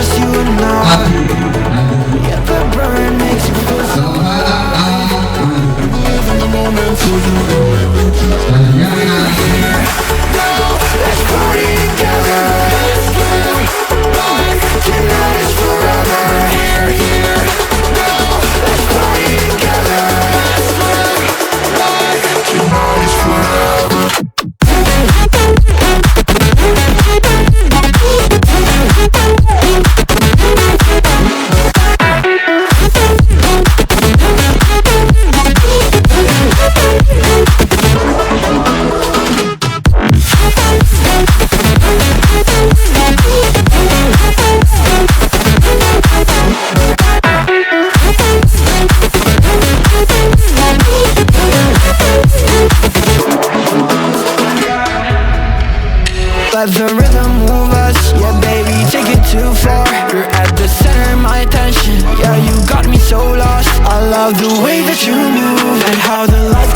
just you and I. Yeah, the burn makes you feel so alive. Live in the moment till you know everything's here. Now, let's party together. Let's live life. Tonight is forever. Here. Now, let's party together. Let's live life. Tonight is forever. Let the rhythm move us, yeah baby, take it too far. You're at the center of my attention, yeah you got me so lost. I love the way that you move and how the lights